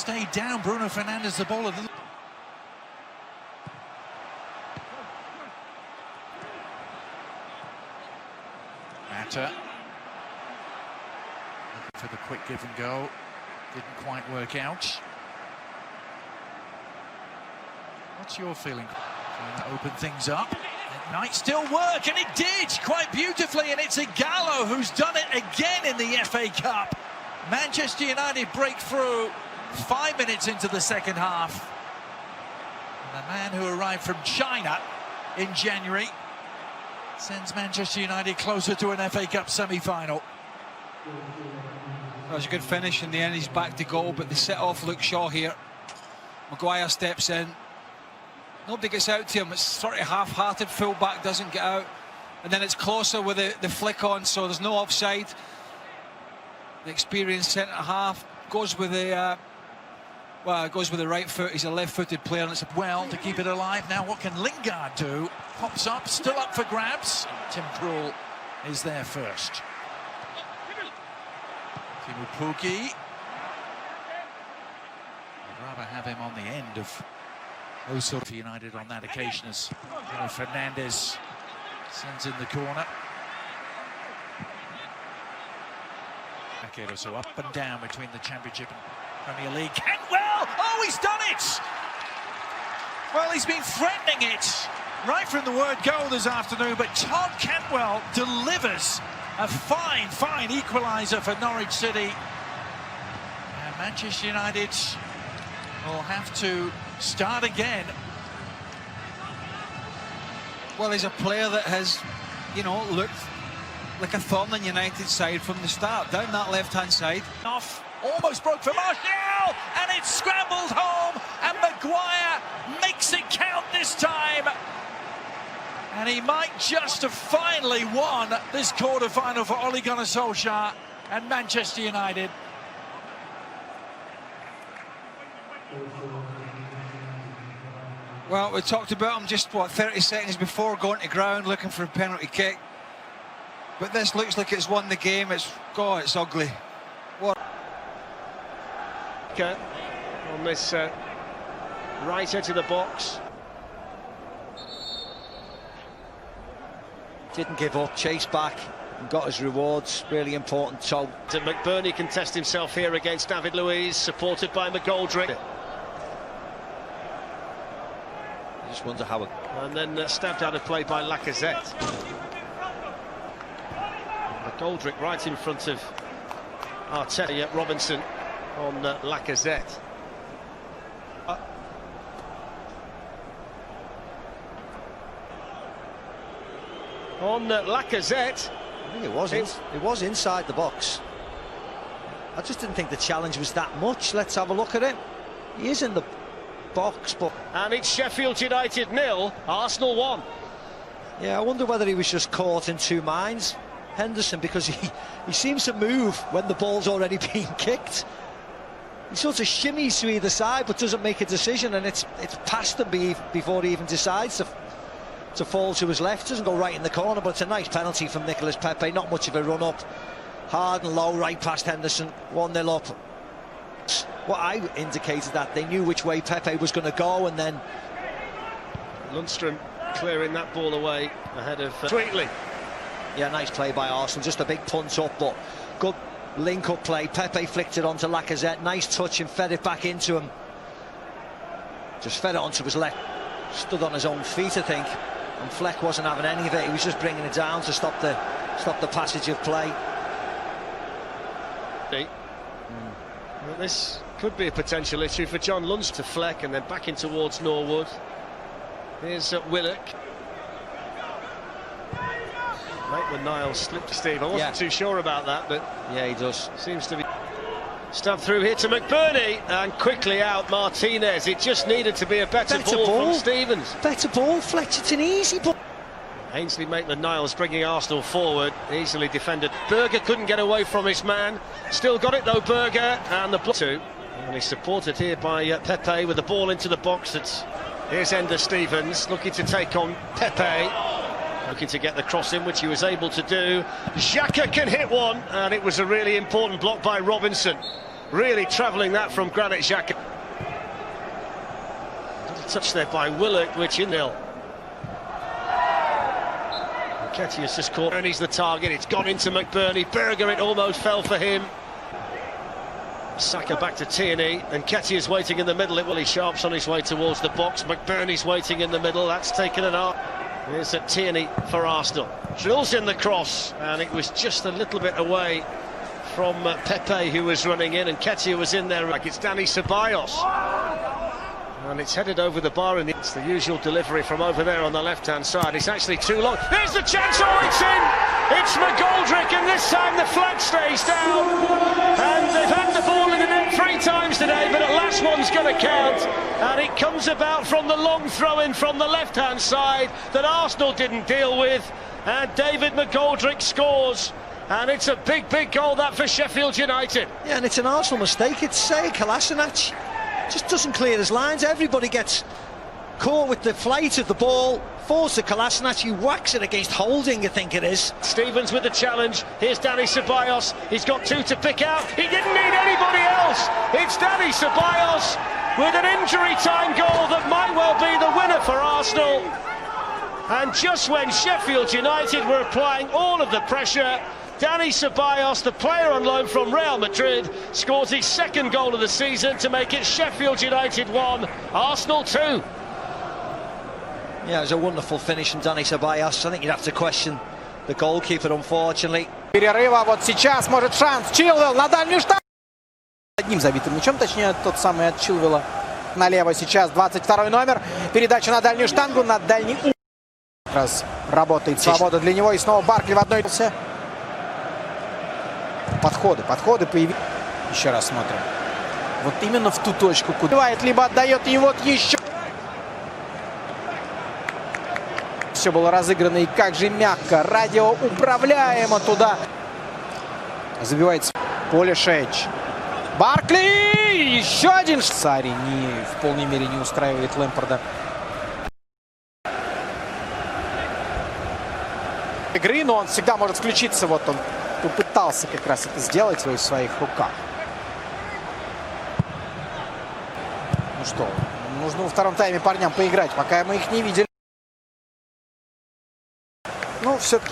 stayed down Bruno Fernandes the ball a little. Mata looking for the quick give and go, didn't quite work out. What's your feeling? Trying to open things up. It might still work, and it did quite beautifully, and it's Ighalo who's done it again in the FA Cup. Manchester United break through 5 minutes into the second half. And the man who arrived from China in January sends Manchester United closer to an FA Cup semi-final. That was a good finish. In the end, he's back to goal, but they set off Luke Shaw here. Maguire steps in. Nobody gets out to him. It's sort of half-hearted. Full-back doesn't get out. And then it's closer with the flick on, so there's no offside. The experienced centre-half goes with the... goes with the right foot. He's a left-footed player, and it's well to keep it alive. Now what can Lingard do? Pops up, still up for grabs. Tim Krul is there first. Teemu Pukki. I'd rather have him on the end of Oso for United on that occasion as Fernandes sends in the corner. Decade or so up and down between the Championship and Premier League. Cantwell! Oh, he's done it! Well, he's been threatening it right from the word go this afternoon, but Todd Cantwell delivers a fine equaliser for Norwich City. And Manchester United will have to start again. Well, he's a player that has, you know, looked like a thorn in United side from the start, down that left-hand side. Off, almost broke for Martial, and it's scrambled home, and Maguire makes it count this time. And he might just have finally won this quarter-final for Ole Gunnar Solskjaer and Manchester United. Well, we talked about him just, 30 seconds before going to ground, looking for a penalty kick. But this looks like it's won the game. It's ugly. What? On this right edge of the box. Didn't give up, chased back and got his rewards. Really important. So McBurney can test himself here against David Luiz, supported by McGoldrick. I just wonder how it... And then stabbed out of play by Lacazette. McGoldrick right in front of Arteta, Robinson on Lacazette. On Lacazette. I think it was inside the box. I just didn't think the challenge was that much. Let's have a look at it. He is in the box, but... And it's Sheffield United 0, Arsenal 1. Yeah, I wonder whether he was just caught in two minds, Henderson, because he seems to move when the ball's already been kicked. He sort of shimmies to either side but doesn't make a decision, and it's past him before he even decides to fall to his left. Doesn't go right in the corner, but it's a nice penalty from Nicolas Pepe. Not much of a run up, hard and low, right past Henderson. 1-0 up. What I indicated that they knew which way Pepe was going to go, and then Lundstrom clearing that ball away ahead of Sweetly. Yeah, nice play by Arsenal. Just a big punt up, but good link-up play. Pepe flicked it onto Lacazette. Nice touch and fed it back into him. Just fed it onto his left. Stood on his own feet, I think. And Fleck wasn't having any of it. He was just bringing it down to stop the passage of play. Well, this could be a potential issue for John Lundstrom to Fleck and then back in towards Norwood. Here's Willock. Maitland-Niles slipped to Steve. I wasn't too sure about that, but yeah, he does. Seems to be stabbed through here to McBurney, and quickly out Martinez. It just needed to be a better ball from Stevens. Better ball, Fletch. It's an easy ball. Ainsley Maitland-Niles bringing Arsenal forward, easily defended. Berger couldn't get away from his man. Still got it though, Berger, and the block too. And he's supported here by Pepe with the ball into the box. Here's Ender Stevens looking to take on Pepe. Looking to get the cross in, which he was able to do. Xhaka can hit one, and it was a really important block by Robinson. really travelling that from Granit Xhaka. Little touch there by Willock, which in nil. Nketiah's just caught, and he's the target. It's gone into McBurney. Berger, it almost fell for him. Saka back to Tierney, and Nketiah's waiting in the middle. Willie Sharp's on his way towards the box. McBurney's waiting in the middle. That's taken an arc. Here's at Tierney for Arsenal. Drills in the cross, and it was just a little bit away from Pepe, who was running in, and Nketiah was in there like it's Dani Ceballos. And it's headed over the bar, and it's the usual delivery from over there on the left-hand side. It's actually too long. There's the chance. Oh, it's in! It's McGoldrick, and this time the flag stays down. And they've had the ball in the net 3 times today, but at last one's going to count. And it comes about from the long throw-in from the left-hand side that Arsenal didn't deal with. And David McGoldrick scores. And it's a big, big goal, that, for Sheffield United. Yeah, and it's an Arsenal mistake. It's Kolasinac. Just doesn't clear his lines. Everybody gets caught with the flight of the ball. Falls to Kolasinac. He whacks it against Holding, I think it is. Stevens with the challenge. Here's Dani Ceballos. He's got 2 to pick out. He didn't need anybody else. It's Dani Ceballos with an injury time goal that might well be the winner for Arsenal. And just when Sheffield United were applying all of the pressure, Dani Ceballos, the player on loan from Real Madrid, scores his 2nd goal of the season to make it Sheffield United 1, Arsenal 2. Yeah, it was a wonderful finish from Dani Ceballos. I think you'd have to question the goalkeeper, unfortunately. Перерыва, вот сейчас может шанс. Чилвелл на дальнюю штангу. Одним забитым мячом, точнее, тот самый от Чилвелла. Налево сейчас 22-й номер. Передача на дальнюю штангу, на дальний угол. Раз работает свобода для него, и снова Баркли в одной. Подходы появились. Еще раз смотрим. Вот именно в ту точку, куда либо отдает, и вот еще. Все было разыграно, и как же мягко, радиоуправляемо туда. Забивается Полишеч. Баркли! Еще один. Сари в полной мере не устраивает Лэмпарда. Игры, но он всегда может включиться. Вот он попытался как раз это сделать в своих руках. Ну что, нужно во втором тайме парням поиграть, пока мы их не видели. Ну, все-таки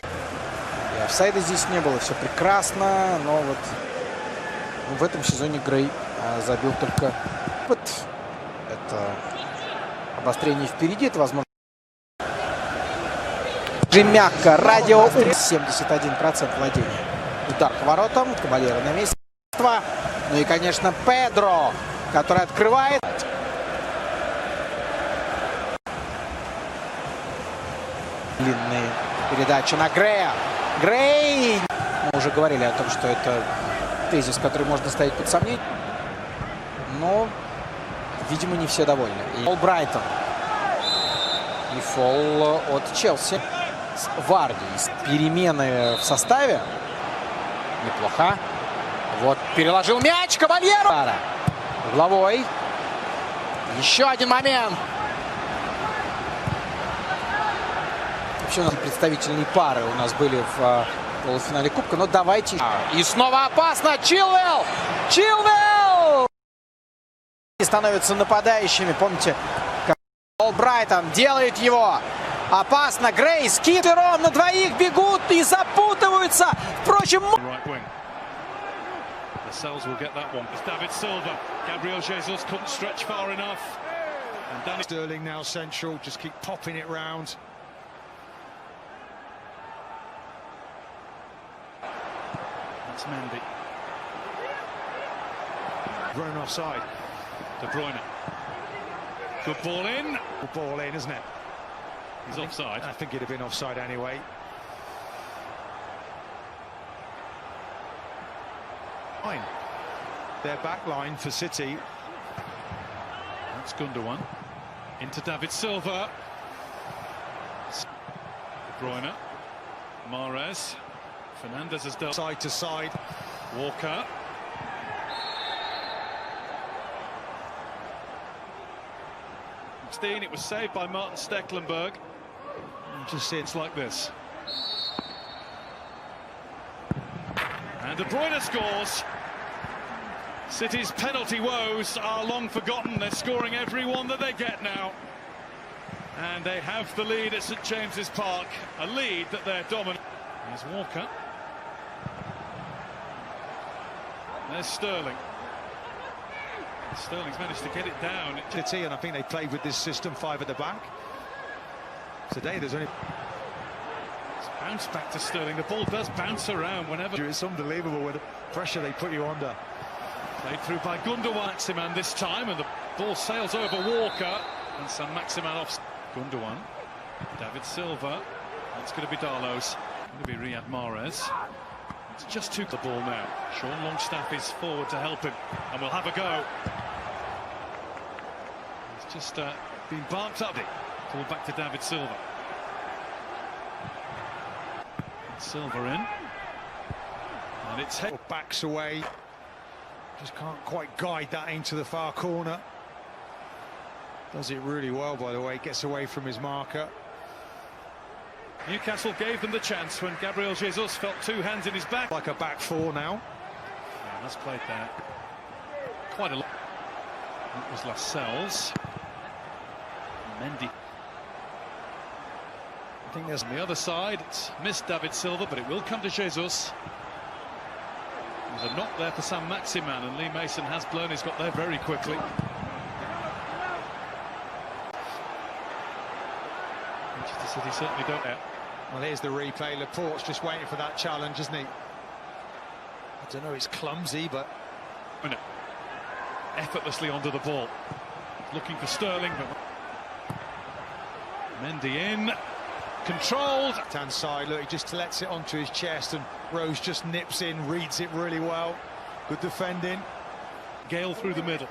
и офсайда здесь не было, все прекрасно, но вот в этом сезоне Грей забил только опыт. Это обострение впереди, это возможно. Мягко, радио 71% владения. Удар по воротам, Кабальеро на месте. Ну и, конечно, Педро, который открывает. Длинные передачи на Грея. Грей! Мы уже говорили о том, что это тезис, который можно ставить под сомнение. Но, видимо, не все довольны. И фол Брайтон. И фол от Челси. Варди. Перемены в составе. Неплохо. Вот переложил мяч Кабальеро. Угловой. Еще один момент. Вообще у нас представительные пары у нас были в полуфинале Кубка. Но давайте. И снова опасно. Чилвелл! Чилвелл! Становятся нападающими. Помните, как Брайтон делает его. Опасно. Грей с Китером на двоих бегут и запутываются. Впрочем... Lascelles will get that one. It's David Silva. Gabriel Jesus couldn't stretch far enough. And Danny Sterling now central. Just keep popping it round. That's Mendy. Thrown offside. De Bruyne. Good ball in. Good ball in, isn't it? He's offside. I think he'd have been offside anyway. Fine. Their back line for City. That's Gundogan. Into David Silva. De Bruyne. Mahrez. Fernandes has done side to side. Walker. It was saved by Martin Stecklenburg. Just see it's like this. And De Bruyne scores. City's penalty woes are long forgotten. They're scoring every one that they get now. And they have the lead at St James's Park, a lead that they're dominant. Here's Walker. There's Sterling. Sterling's managed to get it down. City, and I think they played with this system 5 at the back. Today there's only... Bounce back to Sterling. The ball does bounce around whenever. It's unbelievable with the pressure they put you under. Played through by Gundogan Maximan this time, and the ball sails over Walker. And Saint-Maximin off. Gundogan. David Silva. That's going to be Darlow's. Going to be Riyad Mahrez. It's just the ball now. Sean Longstaff is forward to help him, and we'll have a go. It's just been barked up. Ball back to David Silva. Silva in, and it's backs away. Just can't quite guide that into the far corner. Does it really well, by the way. Gets away from his marker. Newcastle gave them the chance when Gabriel Jesus felt 2 hands in his back. Like a back 4 now. Yeah, that's played there quite a lot. It was Lascelles. Mendy. I think there's on the other side. It's missed David Silva, but it will come to Jesus. There's a knock there for Saint-Maximin, and Lee Mason has blown. He's got there very quickly. Manchester City certainly don't. Well, here's the replay. Laporte's just waiting for that challenge, isn't he? I don't know, it's clumsy, but... Effortlessly onto the ball. Looking for Sterling, but... Mendy in. Controlled. Left-hand side, look, he just lets it onto his chest, and Rose just nips in, reads it really well. Good defending. Gale through the middle.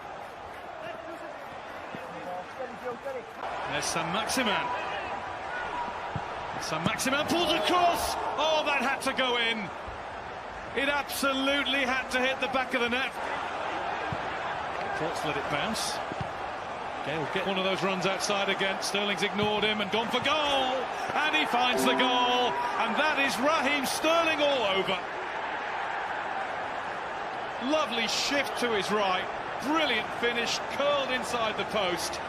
There's Saint-Maximin. Saint-Maximin pulls across. Oh, that had to go in. It absolutely had to hit the back of the net. Ports let it bounce. Gale get one of those runs outside again. Sterling's ignored him and gone for goal. And he finds the goal. And that is Raheem Sterling all over. Lovely shift to his right. Brilliant finish, curled inside the post.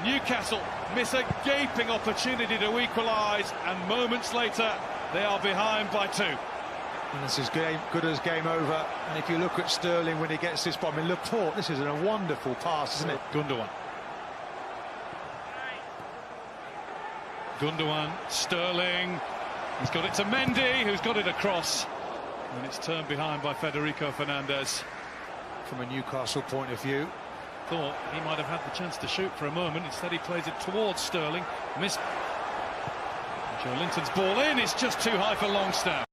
Newcastle miss a gaping opportunity to equalise, and moments later they are behind by 2. And this is good as game over. And if you look at Sterling when he gets this bomb in Laporte, this is a wonderful pass, isn't it? Gundogan, Sterling, he's got it to Mendy, who's got it across, and it's turned behind by Federico Fernandez. From a Newcastle point of view, thought he might have had the chance to shoot for a moment. Instead he plays it towards Sterling. Missed. Joe Linton's ball in, it's just too high for Longstaff.